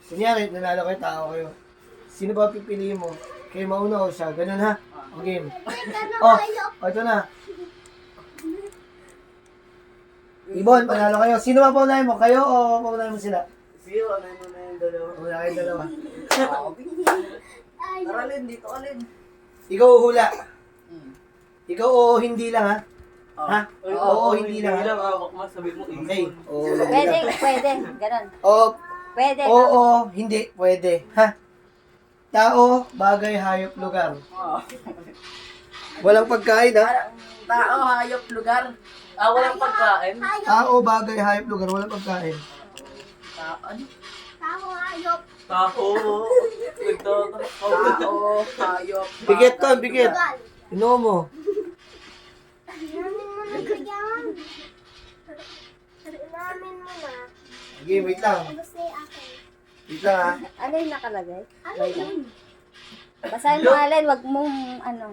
Kunyari, nanalo kayo, tao kayo. Sino ba pipiliin mo? Kayo mauna o siya? Ganun ha? O game. Oh, ito na. Ibon, panalo kayo. Sino ba paunahin mo? Kayo o paunahin mo sila? Siyo, ano yun na yung dalawa? Paunahin kayong dalawa. Aralin, dito alin. Ikaw hula. Ikaw o hindi lang ha? Ha? Oo, hindi lang ha? Sabi mo, Okay. Oo, Pwede, pwede. Ganon. O, Pwede. oo, hindi, pwede. Ha? Tao, bagay, hayop, lugar. Walang pagkain ha? Tao, hayop, lugar. Walang pagkain. Tao, bagay, hayop, lugar. Walang pagkain. Ano? Tao, hayop. Tao. Tao, hayop. Bigit to, bigit. Lugar. Ino mo. Inamin mo na yan. Inamin mo na. Okay, wait lang. Gusto yung akin. Wait lang ha. Ano yung nakalagay? Ano yun? Basahin mo, Allen. Wag mong, ano.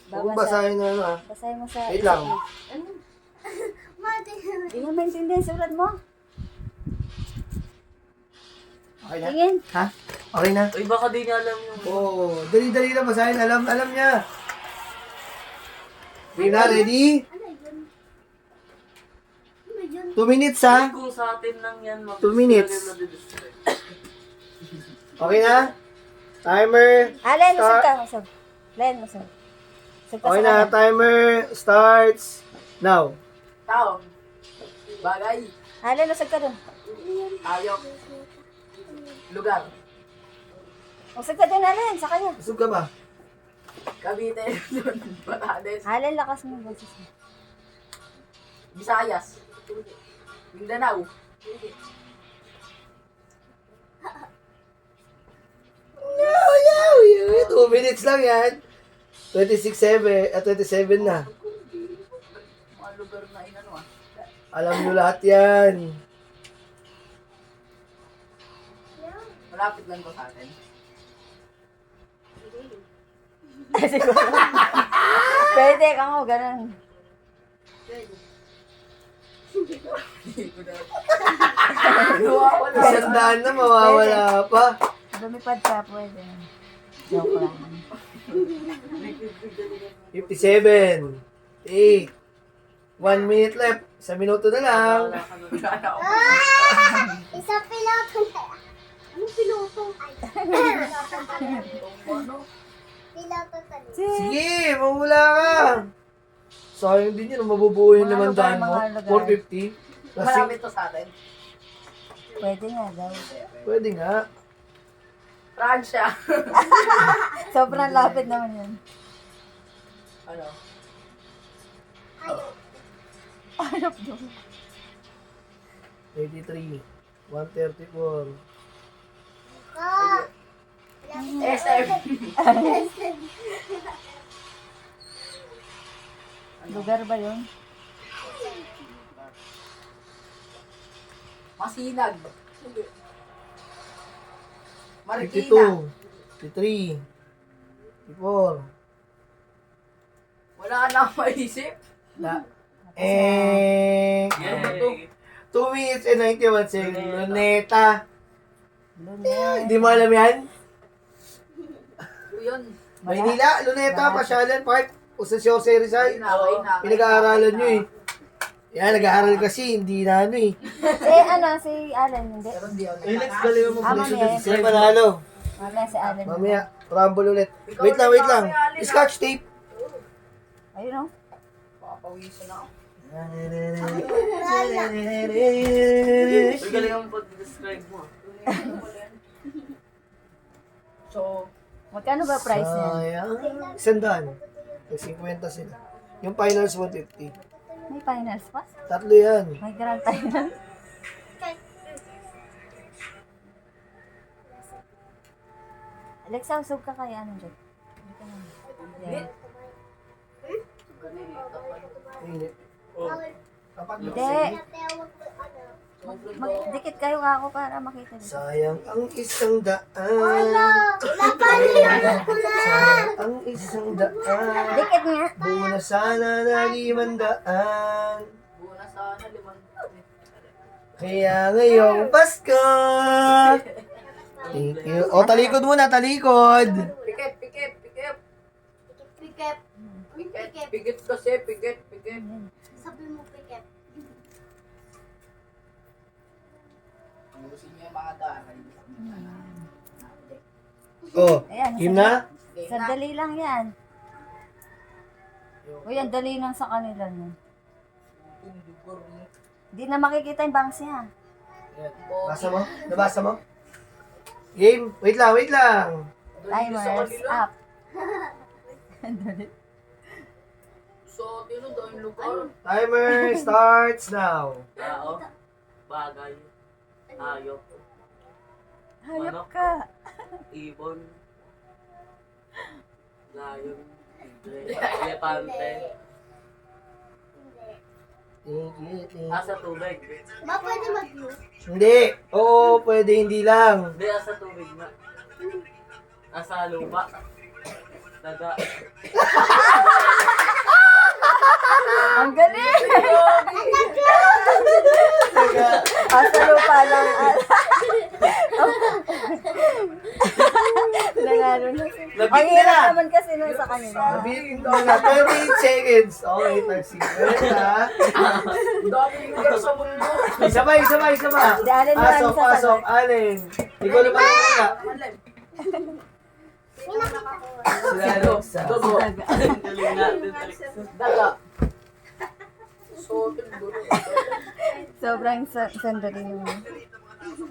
Huwag mong basahin na ano ha. Basahin mo sa... Wait lang. Mati. Hindi mo maintindihan yung sulat mo. Okay na? Tingin. Ha? Okay na? Uy, baka di niya alam yung... Oo. Dali-dali lang basahin. Alam niya. Okay na, ready? Ano yun? Ano yun? 2 minutes ha. Kung sa atin lang yan, 2 minutes. Okay na? Timer. Allen, usog Start. ka. Usog. Allen, usog. Usog ka Okay sa na, kanya. timer starts now. Tao. Bagay. Allen, usog ka dun. Hayop. Lugar. Usog ka din, Allen. Sa kanya. Busog ka ba? Cavite. Batanes. Allen, lakas mo. Boses mo. Visayas. Mindanao. Yaw! 2 minutes lang yan. 27 na. Mga lugar na inano ah. Alam nyo lahat yan. Malapit lang ko sa atin. Siguro. Pwede ka mo, ganun. Isang daan na, mawawala pa. Lumipad ka, pwede. Joke lang. 57. 8. 1 minute left. 1 minuto na lang. Isa piloto na. Ano piloto? Ay. Piloto tali. Sige, mamula ka. Sayang din yun, mabubuhay Mga naman lugar, daan mo. mga lugar. 450. Kasi, Malapit to sa atin. Pwede nga daw. pwede nga. Pransya. Sobrang lapit naman yun. Ano? Ayop daw. 83. 134. Ah. SM. Lugar ba yun? Masinag. Marikina. 52. 53. 54. Wala ka na akong maisip. Na. Eh. Yay. 2 minutes and 91 seconds. Luneta. Lunar. Hindi mo alam yan? Yun. Maynila, Luneta, Pasyalan Park, Jose Rizal. Pinag-aaralan Pinag-aaralan nyo eh. Yan, nag-aaral kasi, hindi na ano eh. Si Allen, hindi. Pero hindi ako Ay, let's galing mo. mamaya. Sino panalo? Mamaya si Allen. Mamaya, rumble ulit. Wait lang. Scotch tape. Ayun o. Papawisan ako. Uy, galing ang pag-describe mo. So, Magkano ba price niya? Sayang. 100. 50 sila. Yung finals 150. May finals pa? Tatlo yan. May grand finals? Alexa, usog ka kaya ano dyan? Hindi ka naman. Yan. Hindi. Kapag Hindi. Magdikit kayo ako para makita dito. sayang ang isang daan. Napalimutan ko na. Sayang ang isang daan. Dikit nga. Buo na sana na 500. buona sana 5. Kaya ngayong Pasko, Thank you. O, talikod muna, talikod. Pikit, pikit, pikit. Pikip. Pikit, Pikip. pikit kasi, pikit, pikit. Sabi mo pikip. Ayusin niyo yung mga daray. O, Ayan, game na? Sandali lang yan. Uy, ang dali lang sa kanila. No? Hindi na makikita yung bangs niya. Basa mo? Nabasa mo? Game? Wait lang, wait lang. Timers up. So, tino daw yung lugar? Timer starts now. Tao, bagay, hayop, Hayop Manok. ka. ibon, lion, tigre, elepante, asa tubig. Ba pwede mag-view? Hindi. Oo, pwede, hindi lang. Hindi, asa tubig na. Asa lupa. Daga. Ang galing! Taga. Asa lupa lang. Nangalo na. Labing Ang na. hirap naman kasi nun sa kanila. Sabihin ko na, 38 seconds. Okay, tag-secret ha. Daming lugar sa mundo. Isa pa, isa pa, isa pa. Di, alin na Pasok, ang sasagot? pasok, alin. Ikaw na pala. Sila Alexa. Dugo. Galing natin. Daga. So, dugo. Sobrang sandali naman.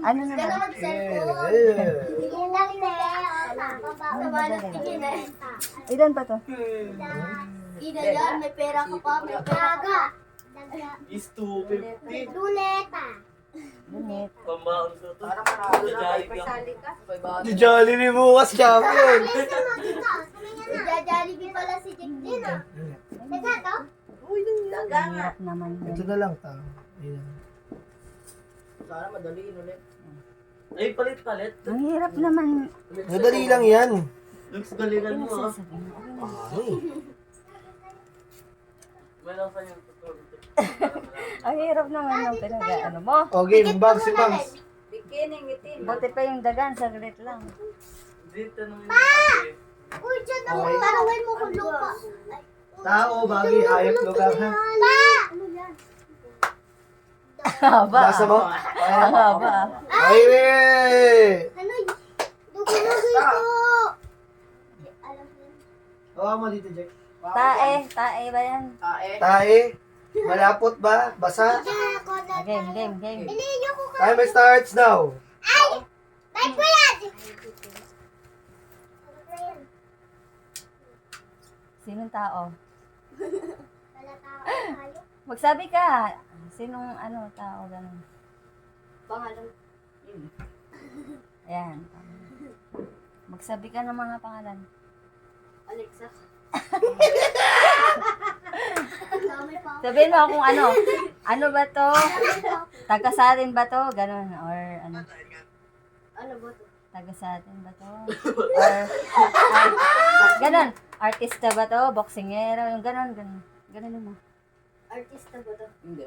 Ano naman? Gano'n mag-cellphone. Yeah. Sige na rin Ilan pa to? Ida yan, may pera ka pa, may pera ka. Is 250. Luneta. Lunit. Pambaon ko to. Parang parang Si Jollibee bukas champion. Jollibee pala si Jack din ah. Teka to? Ang hirap naman. Ito na lang tao. Ayan. Sana madaliin ulit. Ay, palit-palit. Ang hirap naman. Madali lang yan. Looks galingan mo ah. Sasabihin mo. Ay. Meron sa yung tutulog. Ang hirap naman ng pinag-ano mo. O game, bangs, si bangs. Buti pa yung dagan, saglit lang. Dito naman yung kasi. Uy, dyan ako. Okay. Tanungin mo kung lupa. Tao, bagay, hayop, lugar ha. Pa! Ano yan? Haba. Basa mo? Ang haba. Ay, wait. Ano yun? Dugo-dugo ito. Alam mo yun. Hawa mo dito, Jack. Tae ba yan? Tae. Malapot ba? Basa? Kaya ako na. Game. Piliin ko ka. Timer starts now. Ay! Bye po yan! Sinong tao? Wala tao tayo. Magsabi ka. Sinong tao ganun? Pangalan. Ayan. Magsabi ka ng mga pangalan. Alexa. Dami pa. Sabihin mo kung ano. Ano ba to? Taga-sa-atin ba to? Ganun. Or ano? Ano ba ito? Taga-sa-atin ba to? Or ganun. Artista ba to? Boksingero? Yung ganun. Ganun mo. Artista ba ito? Hindi.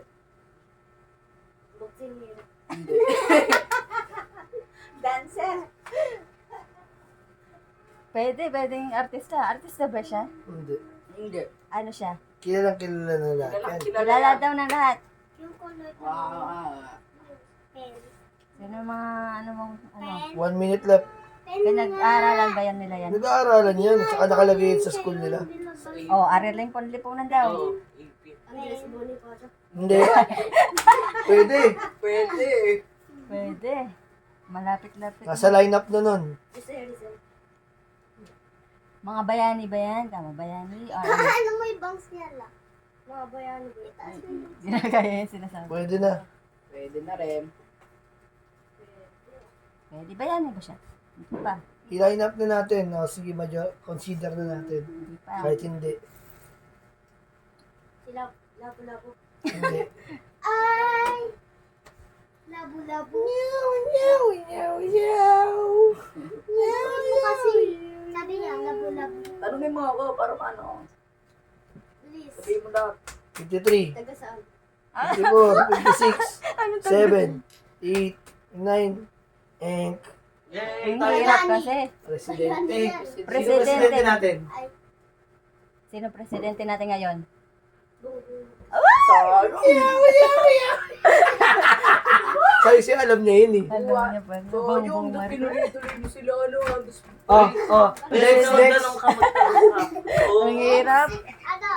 Boxing hero. Hindi. Dancer. Pwedeng artista. Artista ba siya? Hindi. Hindi. Ano siya? Kilala na lahat yan. Kilala daw ng lahat. Yung kulay ko. Pen. Sino mga ano? 1 minute left. Pinag-aaralan ba yan nila yan? Nag-aaralan yan. At saka nakalagay yun sa school nila. Oh, Ariel Lipunan daw. Oo. Andres Bonifacio. Hindi. Pwede. Pwede. Pwede. Malapit-lapit. Nasa lineup na nun. Rizal. Mga bayani ba yan? Tama, bayani? Or ano? Ano mo yung bangs niya la? Mga bayani ba? Itaas mo yung Ginagaya yung sinasabi. Pwede na. Pwede na rin. Pwede bayani ba siya? Hindi pa. I-line up na natin. O, sige, consider na natin. Hindi pa. Kahit hindi. sila. Labo-labo. Hindi. Ay! Labo-labo. Sabi mo kasi, sabi niya, labo-labo. Tanungin mo ako para paano. Please. Sabihin mo lahat. 53, Taga saan? 54, 56, 7, 8, 9, and Yay! Ang Tayo hirap na. kasi. Presidente. Sino Presidente. presidente natin? Sino presidente natin ngayon? Sa'yo siya, alam niya yun eh. Alam niya pa. So, yung pinulit-tuloy mo sila, ano, tapos Oh, next, next. Tanong ka magtanong ka. Oo. Ang hirap. Ano?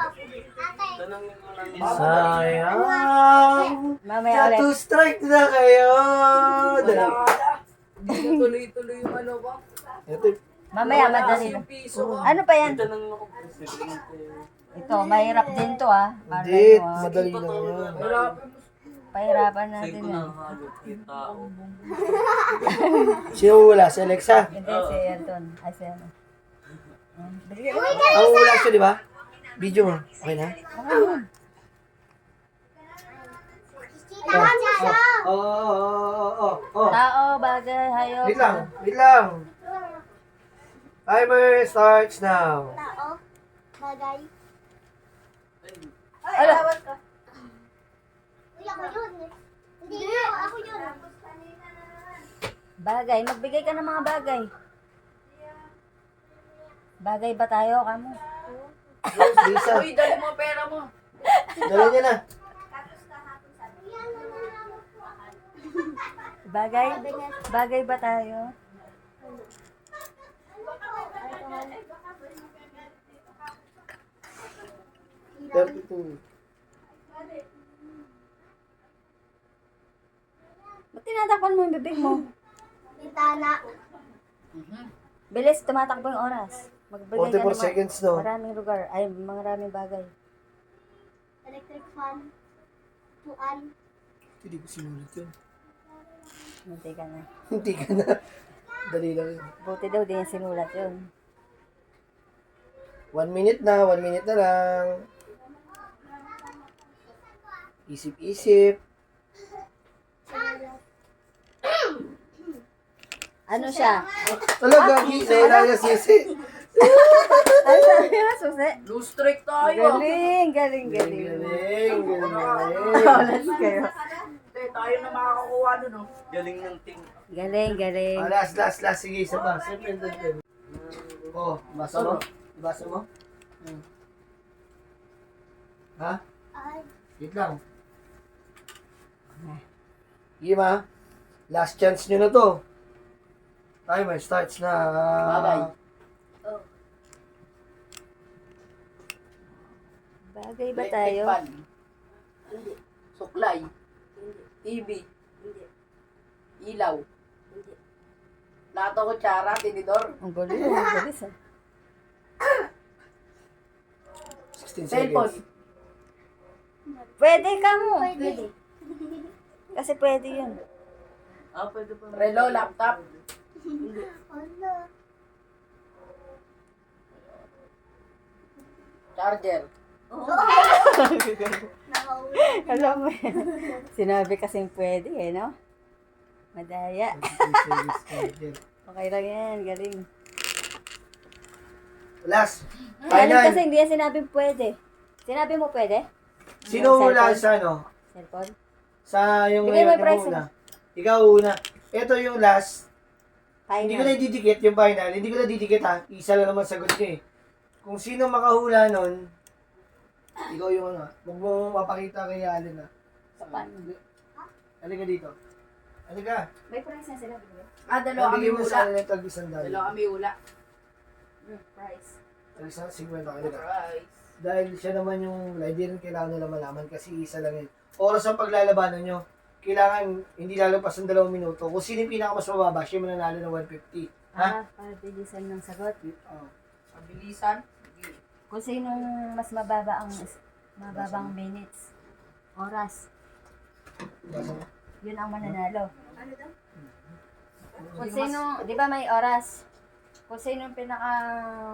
Ate. Tanongin mo lang yun. Sayang. Mamaya ulit. Two strike na kayo. Wala. Hindi na tuloy-tuloy yung ano ba? Ito, Mamaya madali Yung lang. piso ka. Ano pa yan? Tanongin ako, presidente. Ito, mahirap din to ah. Para hindi, yun, ah. madali lang yan. Hirapin mo. Pahirapan Say natin ko yan. na hagot kita. Sino wala? Si Alexa. Hindi, si Elton. Ay, si ano. Bigyan mo. Ang wala siya, di ba? Video mo. Okay na? Kita siya. Oh. Tao, bagay, hayop. Wait lang, wait lang. Timer starts now. Tao. Bagay. Ano? Uy, ako yun. Hindi yun. Ako yun. Bagay, magbigay ka ng mga bagay. Bagay ba tayo, kamo? Lisa, Uy, dali mo pera mo. dala niya na. Bagay? Bagay ba tayo? Ba't tinatakpan mo yung bibig mo? Bintana. Bilis, tumatakbo yung oras. Magbigay ka 44 ng seconds, no? maraming lugar. Ay, maraming bagay. Electric fan. Tuan. Hindi ko sinulit yun. Hindi ka na. Hindi ka na. Dali lang yun. Buti daw din yung sinulat yun. 1 minute na, 1 minute na lang. Isip-isip. Ano siya? Talaga, naila niya sisi. Ano sabi na, susi? Lose streak tayo. Galing, galing, galing. Galing, galing. Let's kayo. Hindi, tayo na makakakuha nun, no? Galing ng team. Galing, galing. Ah, last. Sige, isa pa. Siyempre, doon. Oh, basa mo? Basa mo? Ha? Ay. Wait lang. Gima, last chance nyo na to. Timer starts na. Bagay. Bagay ba tayo? Electric fan. Hindi. Suklay. Hindi. TV. Hindi. Ilaw. Hindi. Lato kutsara, tinidor. Ang galing, ang galis ah. 16 Cellphone. seconds. Pwede ka mo. Pwede. Kasi pwede yun. Ah, pwede pa. Relo, laptop. Ano? Charger. Nakauwi. Alam mo yan. Sinabi kasing pwede eh, no? Madaya. 16 seconds. Okay lang yan, galing. Last. Galing Final. kasi hindi yan sinabi pwede. Sinabi mo pwede? Sino Cellphone? wala sa ano? Cellphone? Sa yung Bigay mo yung yung price una. Ikaw una. Ito yung last. Hindi ko Final. na didikit yung final. Hindi ko na didikit ha. Isa lang naman sagot niya eh. Kung sino makahula nun, ikaw yung ano. Huwag mo mapakita kay Allen ha. Halika dito. Halika. May price na sila, bigay. Ah, dalawa kami Bigyan mo sa ula. Allen ng tag-100. Dalawa kami ula. Price. Tag-100, 50. Halika. Price. Dahil siya naman yung hindi rin kailangan nila malaman kasi isa lang yun. Oras ang paglalabanan nyo. Kailangan hindi lalapas ng 2 minuto. Kung sino yung pinakamas mababa, siya mananalo ng 150. Ha? Para bilisan ng sagot. Oh. Pabilisan. Sige. Kung sinong mas mababa ang mababang minutes, oras, Basta mo. yun ang mananalo. Kung sino, di ba may oras? Kung sino yung pinaka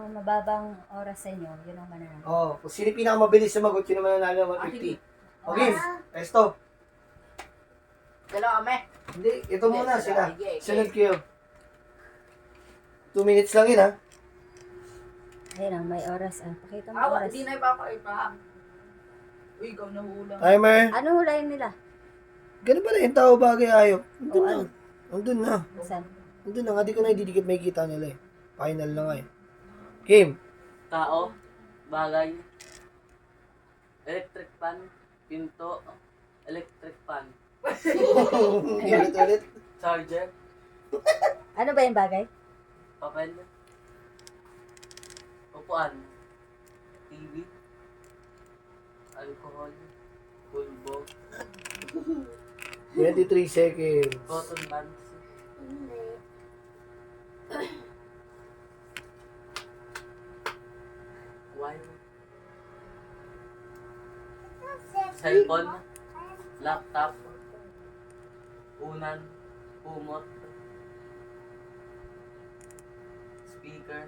mababang oras sa inyo, yun ang mananalo. Oh, kung sino yung pinakamabilis sumagot, yun naman nanalo ng 150. Okay, resto. Dalawa kami. Hindi, ito muna sila. Sige, sige. Sunod kayo. 2 minutes lang yun ha. Ayun ang may oras ah. Pakita mo Awa, oras. di na ipapakita. Uy, ikaw na hula. Timer. Ano hulayin nila? Ganun ba na yung tao bagay ayok? Andun O, na. ano? Andun na. Saan? Hindi na nga, di ko na ididikit may kita nila eh. Final na nga eh. Game. Tao. Bagay. Electric fan. Pinto. Electric fan. Ulit. Charger. Ano ba yung bagay? Papel. Upuan. TV. Alcohol. Pulbo. 23 seconds. Cotton buds. Hindi. Wire. Cellphone. Laptop. Unan. Kumot. Speaker.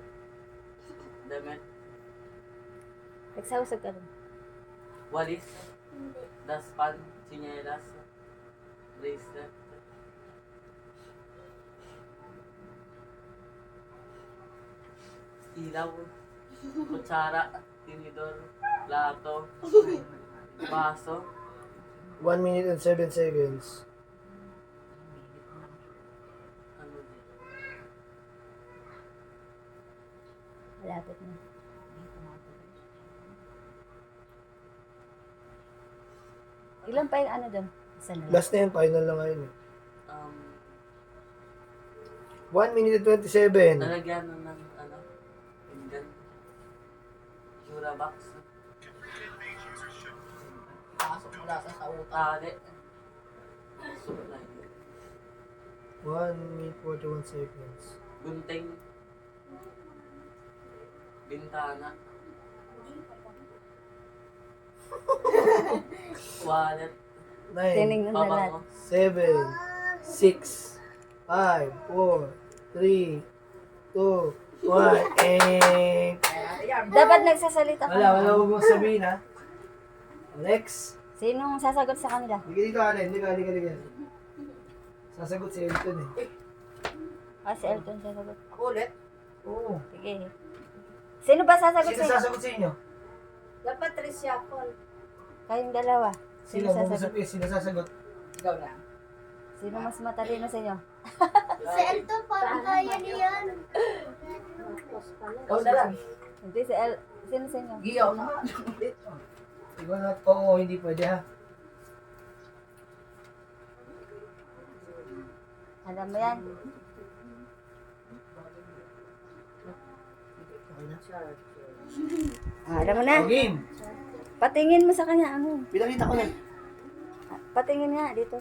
Damit. Nagsausap ka rin. Walis. Hindi. Daspan. Tsinelas. Bracelet. Ilaw. Kutsara. Tinidor. Plato. Baso. 1 minute and 7 seconds. Ano din? Malapit na. Ilan pa yung ano doon? Isa na lang. Last na yun, final na ngayon eh. Um, 1 minute and 27. Nalagyan na ng ano? Pinggan. Jurabox. Pasok mula sa sautari. Supply. 1 minute 41 seconds. Gunting. Bintana. Wallet. 9, Tinignan na lahat. Pabango. 7, 6, 5, 4, 3, 2, 1, and... Dapat nagsasalita ka. Wala, huwag mong sabihin ha. Next. Sinong sasagot sa kanila? Hindi ka dito, Alin. Hindi ka. Sasagot si Elton eh. Si Elton sasagot. Ako ulit. Oo. Sige. Sino ba sasagot Sino sa inyo? sasagot sa inyo? Dapat reshuffle. Kayong dalawa. Sino? Mag-usap kayo. Sino sasagot? Ikaw na. Sino mas matalino sa inyo? Si Elton parang kaya niyan. Ikaw na lang. Hindi, sino sa inyo? Giyaw na. Ikaw na. Oo, hindi pwede ha. Alam mo yan? Okay na. Alam mo na. O, game. Patingin mo sa kanya. Ano? Pinakita ko na. Patingin nga dito.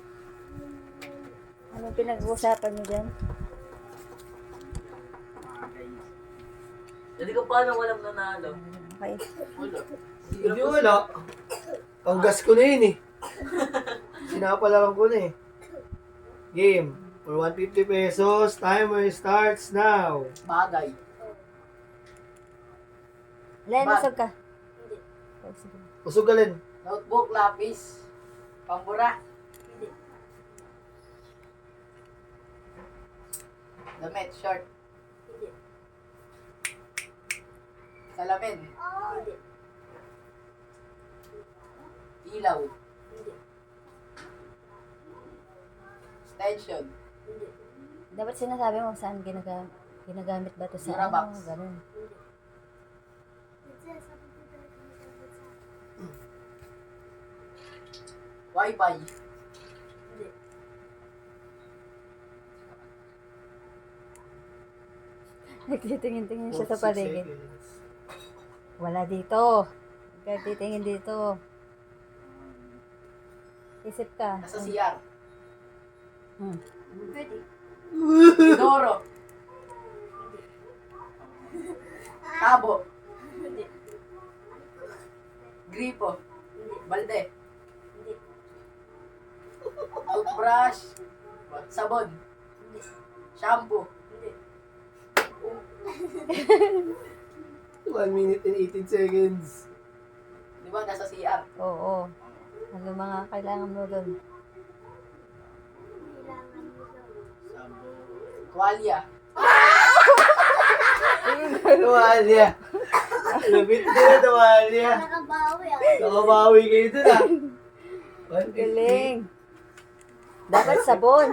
Anong pinag-uusapan niyo dyan? Hindi ko paano walang nanalo. Okay. Wala. Hindi wala. Panggas ko na yun eh. Sinapalaran ko na eh. Game. For 150 pesos, timer starts now. Bagay. Len, Bag. usog ka. Hindi. Oh, sige. Usog ka Len. Notebook, lapis. Pambura. Hindi. Damit, short. Hindi. Salamin. Hindi. Ilaw. Hindi. Extension. Hindi. Dapat sinasabi mo saan ginagamit ba ito sa Durabox. ano? Ganun. Wi-Fi. Hindi. Nagtitingin-tingin siya sa 46 paligid. seconds. Wala dito. Nagtitingin dito. Isip ka. Nasa CR. Hmm. Pwede. Doro. Tabo. Hindi. Gripo. Hindi. Balde. Hindi. Toothbrush. Sabon. Hindi. Shampoo. Hindi. 1 minute and 18 seconds. Di ba nasa CR? Oo. Ano mga kailangan mo doon? Kailangan mo daw. Tuwalya. Tuwalya. Lupit din na tuwalya. Nakabawi ah. Nakabawi kayo dun ah. 150. Galing. Dapat sabon.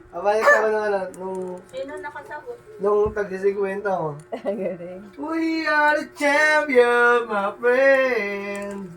Abalik ako ng ano, Sino nakasagot? nung tagsisigwenta mo. Galing. We are the champion, my friend.